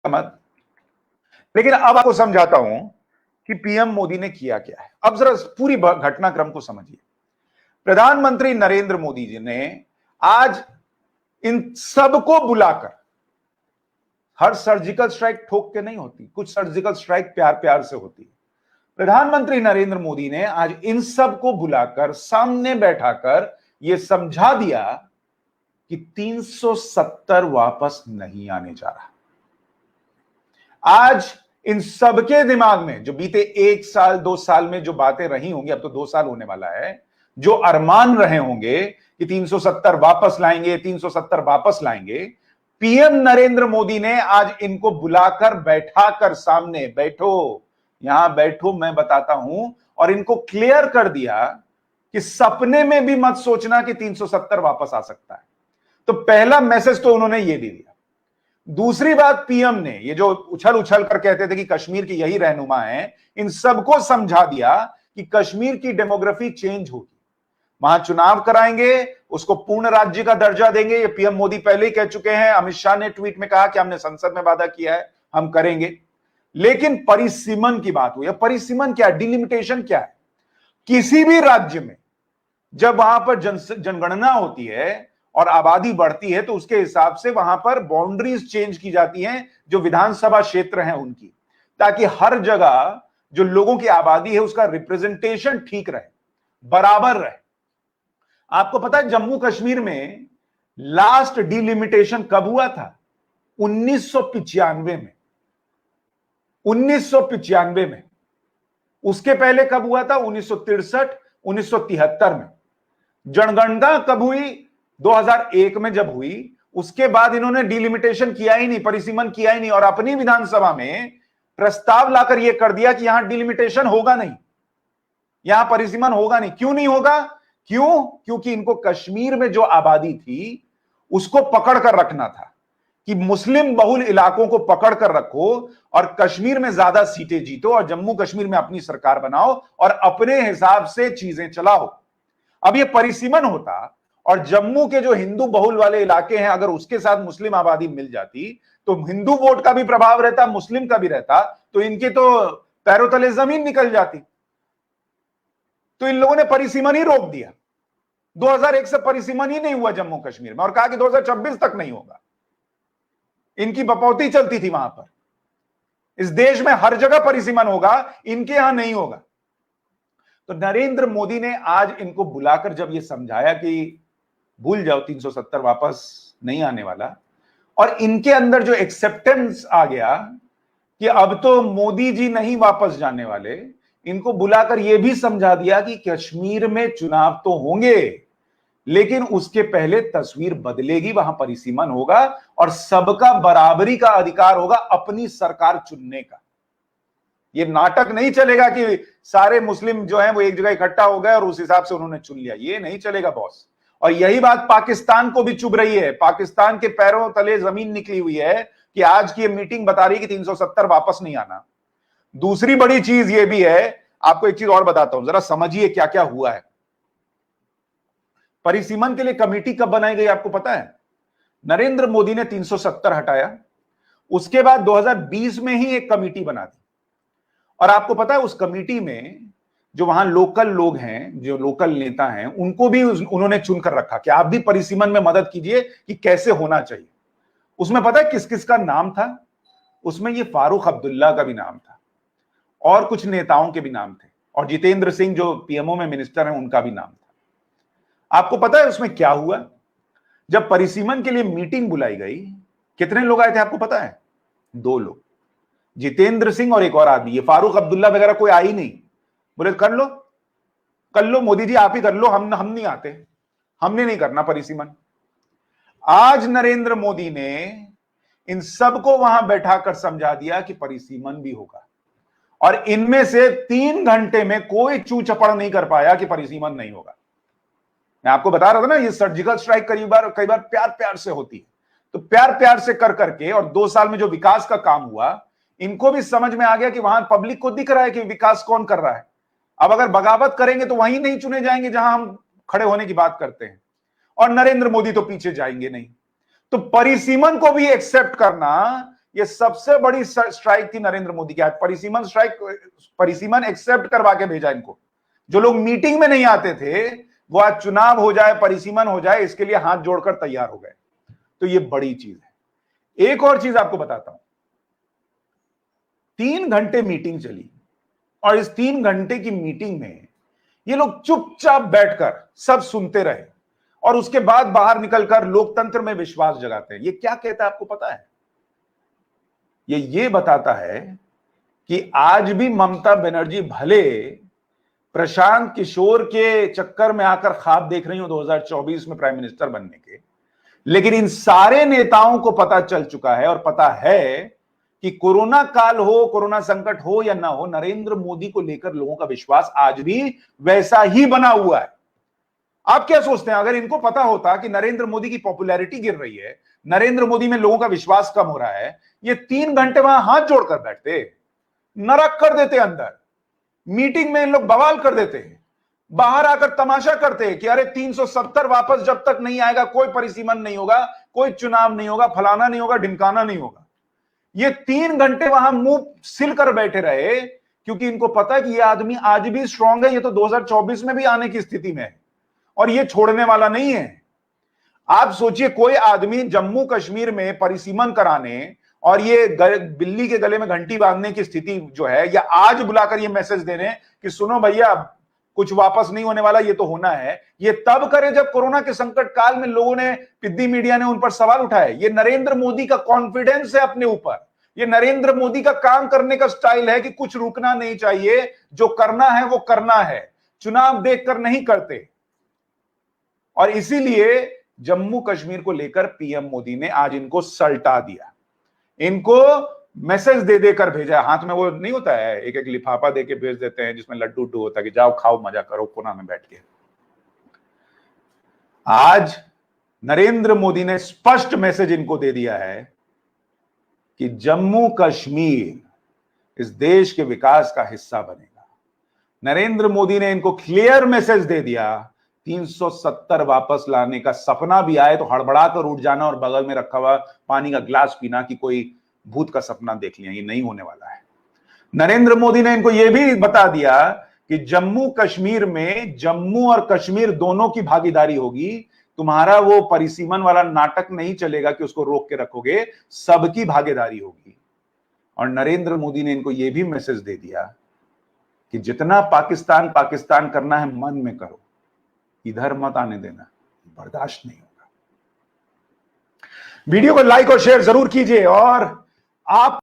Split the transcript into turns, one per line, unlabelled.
मत। लेकिन अब आपको समझाता हूं कि पीएम मोदी ने किया क्या है। अब जरा पूरी घटनाक्रम को समझिए। प्रधानमंत्री नरेंद्र मोदी जी ने आज इन सबको बुलाकर, हर सर्जिकल स्ट्राइक ठोक के नहीं होती, कुछ सर्जिकल स्ट्राइक प्यार प्यार से होती है। प्रधानमंत्री नरेंद्र मोदी ने आज इन सबको बुलाकर सामने बैठाकर यह समझा दिया कि 370 वापस नहीं आने जा रहा। आज इन सबके दिमाग में जो बीते 1 साल 2 साल में जो बातें रही होंगी, अब तो 2 साल होने वाला है, जो अरमान रहे होंगे कि 370 वापस लाएंगे, 370 वापस लाएंगे, पीएम नरेंद्र मोदी ने आज इनको बुलाकर बैठाकर सामने बैठो, यहां बैठो, मैं बताता हूं, और इनको क्लियर कर दिया कि सपने में भी मत सोचना कि 370 वापस आ सकता है। तो पहला मैसेज तो उन्होंने ये दे दिया। दूसरी बात, पीएम ने ये जो उछल उछल कर कहते थे कि कश्मीर की यही रहनुमा है, इन सबको समझा दिया कि कश्मीर की डेमोग्राफी चेंज होगी, वहां चुनाव कराएंगे, उसको पूर्ण राज्य का दर्जा देंगे। ये पीएम मोदी पहले ही कह चुके हैं, अमित शाह ने ट्वीट में कहा कि हमने संसद में वादा किया है, हम करेंगे। लेकिन परिसीमन की बात हुई। परिसीमन क्या है, डिलिमिटेशन क्या है? किसी भी राज्य में जब वहां पर जनगणना होती है और आबादी बढ़ती है तो उसके हिसाब से वहां पर बाउंड्रीज चेंज की जाती हैं, जो विधानसभा क्षेत्र हैं उनकी, ताकि हर जगह जो लोगों की आबादी है उसका रिप्रेजेंटेशन ठीक रहे, बराबर रहे। आपको पता है जम्मू कश्मीर में लास्ट डिलिमिटेशन कब हुआ था? 1995 में। 1995 में। उसके पहले कब हुआ था? 1963, 1973 में। जनगणना कब हुई? 2001 में जब हुई, उसके बाद इन्होंने डिलिमिटेशन किया ही नहीं, परिसीमन किया ही नहीं, और अपनी विधानसभा में प्रस्ताव लाकर यह कर दिया कि यहां डिलिमिटेशन होगा नहीं, यहां परिसीमन होगा नहीं। क्यों नहीं होगा? क्योंकि इनको कश्मीर में जो आबादी थी उसको पकड़ कर रखना था, कि मुस्लिम बहुल इलाकों को पकड़ कर रखो और कश्मीर में ज्यादा सीटें जीतो और जम्मू कश्मीर में अपनी सरकार बनाओ और अपने हिसाब से चीजें चलाओ। अब ये परिसीमन होता और जम्मू के जो हिंदू बहुल वाले इलाके हैं, अगर उसके साथ मुस्लिम आबादी मिल जाती तो हिंदू वोट का भी प्रभाव रहता, मुस्लिम का भी रहता, तो इनके तो पैरों तले जमीन निकल जाती। तो इन लोगों ने परिसीमन ही रोक दिया। 2001 से परिसीमन ही नहीं हुआ जम्मू कश्मीर में, और कहा कि 2026 तक नहीं होगा। इनकी बपौती चलती थी वहां पर। इस देश में हर जगह परिसीमन होगा, इनके यहां नहीं होगा। तो नरेंद्र मोदी ने आज इनको बुलाकर जब यह समझाया कि भूल जाओ, 370 वापस नहीं आने वाला, और इनके अंदर जो एक्सेप्टेंस आ गया कि अब तो मोदी जी नहीं वापस जाने वाले, इनको बुलाकर यह भी समझा दिया कि कश्मीर में चुनाव तो होंगे, लेकिन उसके पहले तस्वीर बदलेगी, वहां परिसीमन होगा और सबका बराबरी का अधिकार होगा अपनी सरकार चुनने का। यह नाटक नहीं चलेगा कि सारे मुस्लिम जो हैं वो एक जगह इकट्ठा हो गए और उस हिसाब से उन्होंने चुन लिया। ये नहीं चलेगा बॉस। और यही बात पाकिस्तान को भी चुभ रही है। पाकिस्तान के पैरों तले जमीन निकली हुई है कि आज की मीटिंग बता रही है कि 370 वापस नहीं आना। दूसरी बड़ी चीज यह भी है, आपको एक चीज और बताता हूं, जरा समझिए क्या क्या हुआ है। परिसीमन के लिए कमेटी कब बनाई गई आपको पता है? नरेंद्र मोदी ने 370 हटाया, उसके बाद 2020 में ही एक कमेटी बना दी। और आपको पता है उस कमेटी में जो वहां लोकल लोग हैं, जो लोकल नेता हैं, उनको भी उन्होंने चुनकर रखा कि आप भी परिसीमन में मदद कीजिए कि कैसे होना चाहिए। उसमें पता है किस किस का नाम था? उसमें ये फारूक अब्दुल्ला का भी नाम था और कुछ नेताओं के भी नाम थे, और जितेंद्र सिंह जो पीएमओ में मिनिस्टर हैं उनका भी नाम था। आपको पता है उसमें क्या हुआ? जब परिसीमन के लिए मीटिंग बुलाई गई, कितने लोग आए थे आपको पता है? 2 लोग, जितेंद्र सिंह और एक और आदमी। ये फारूक अब्दुल्ला वगैरह कोई आई नहीं। बोले कर लो मोदी जी, आप ही कर लो, हम नहीं आते, हमने नहीं करना परिसीमन। आज नरेंद्र मोदी ने इन सबको वहां बैठाकर समझा दिया कि परिसीमन भी होगा, और इनमें से 3 घंटे में कोई चू चपड़ नहीं कर पाया कि परिसीमन नहीं होगा। मैं आपको बता रहा था ना, ये सर्जिकल स्ट्राइक कई बार प्यार प्यार से होती है। तो प्यार प्यार से कर करके, और 2 साल में जो विकास का काम हुआ, इनको भी समझ में आ गया कि वहां पब्लिक को दिख रहा है कि विकास कौन कर रहा है। अब अगर बगावत करेंगे तो वहीं नहीं चुने जाएंगे जहां हम खड़े होने की बात करते हैं, और नरेंद्र मोदी तो पीछे जाएंगे नहीं। तो परिसीमन को भी एक्सेप्ट करना ये सबसे बड़ी स्ट्राइक थी नरेंद्र मोदी की। आज परिसीमन स्ट्राइक, परिसीमन एक्सेप्ट करवा के भेजा इनको। जो लोग मीटिंग में नहीं आते थे वो आज चुनाव हो जाए, परिसीमन हो जाए, इसके लिए हाथ जोड़कर तैयार हो गए। तो ये बड़ी चीज है। एक और चीज आपको बताता हूं, 3 घंटे मीटिंग चली और इस 3 घंटे की मीटिंग में ये लोग चुपचाप बैठकर सब सुनते रहे और उसके बाद बाहर निकलकर लोकतंत्र में विश्वास जगाते हैं। ये क्या कहता है आपको पता है? ये बताता है कि आज भी ममता बनर्जी भले प्रशांत किशोर के चक्कर में आकर ख्वाब देख रही हूं 2024 में प्राइम मिनिस्टर बनने के, लेकिन इन सारे नेताओं को पता चल चुका है और पता है कि कोरोना काल हो, कोरोना संकट हो या ना हो, नरेंद्र मोदी को लेकर लोगों का विश्वास आज भी वैसा ही बना हुआ है। आप क्या सोचते हैं, अगर इनको पता होता कि नरेंद्र मोदी की पॉपुलैरिटी गिर रही है, नरेंद्र मोदी में लोगों का विश्वास कम हो रहा है, ये 3 घंटे वहां हाथ जोड़कर बैठते, नरक कर देते अंदर। मीटिंग में इन लोग बवाल कर देते हैं, बाहर आकर तमाशा करते हैं कि अरे 370 वापस जब तक नहीं आएगा कोई परिसीमन नहीं होगा, कोई चुनाव नहीं होगा, फलाना नहीं होगा, ढिमकाना नहीं होगा। ये 3 घंटे वहां मुंह सिल कर बैठे रहे क्योंकि इनको पता है कि ये आदमी आज भी स्ट्रांग है, ये तो 2024 में भी आने की स्थिति में है और ये छोड़ने वाला नहीं है। आप सोचिए, कोई आदमी जम्मू कश्मीर में परिसीमन कराने और ये बिल्ली के गले में घंटी बांधने की स्थिति जो है, या आज बुलाकर ये मैसेज दे रहे हैं कि सुनो भैया कुछ वापस नहीं होने वाला, ये तो होना है, ये तब करे जब कोरोना के संकट काल में लोगों ने, पिद्दी मीडिया ने उन पर सवाल उठाए। ये नरेंद्र मोदी का कॉन्फिडेंस है अपने ऊपर, ये नरेंद्र मोदी का काम करने का स्टाइल है कि कुछ रुकना नहीं चाहिए, जो करना है वो करना है, चुनाव देखकर नहीं करते। और इसीलिए जम्मू कश्मीर को लेकर पीएम मोदी ने आज इनको सल्टा दिया, इनको मैसेज दे देकर भेजा। हाथ में वो नहीं होता है, एक एक लिफाफा देके भेज देते हैं जिसमें लड्डू उड्डू होता है कि जाओ खाओ मजा करो कोना में बैठ के। आज नरेंद्र मोदी ने स्पष्ट मैसेज इनको दे दिया है कि जम्मू कश्मीर इस देश के विकास का हिस्सा बनेगा। नरेंद्र मोदी ने इनको क्लियर मैसेज दे दिया, 370 वापस लाने का सपना भी आए तो हड़बड़ा कर उठ जाना और बगल में रखा हुआ पानी का ग्लास पीना कि कोई भूत का सपना देख लिया, ये नहीं होने वाला है। नरेंद्र मोदी ने इनको यह भी बता दिया कि जम्मू कश्मीर में जम्मू और कश्मीर दोनों की भागीदारी होगी, तुम्हारा वो परिसीमन वाला नाटक नहीं चलेगा कि उसको रोक के रखोगे, सबकी भागीदारी होगी। और नरेंद्र मोदी ने इनको यह भी मैसेज दे दिया कि जितना पाकिस्तान पाकिस्तान करना है मन में करो, इधर मत आने देना, बर्दाश्त नहीं होगा। वीडियो को लाइक और शेयर जरूर कीजिए और आप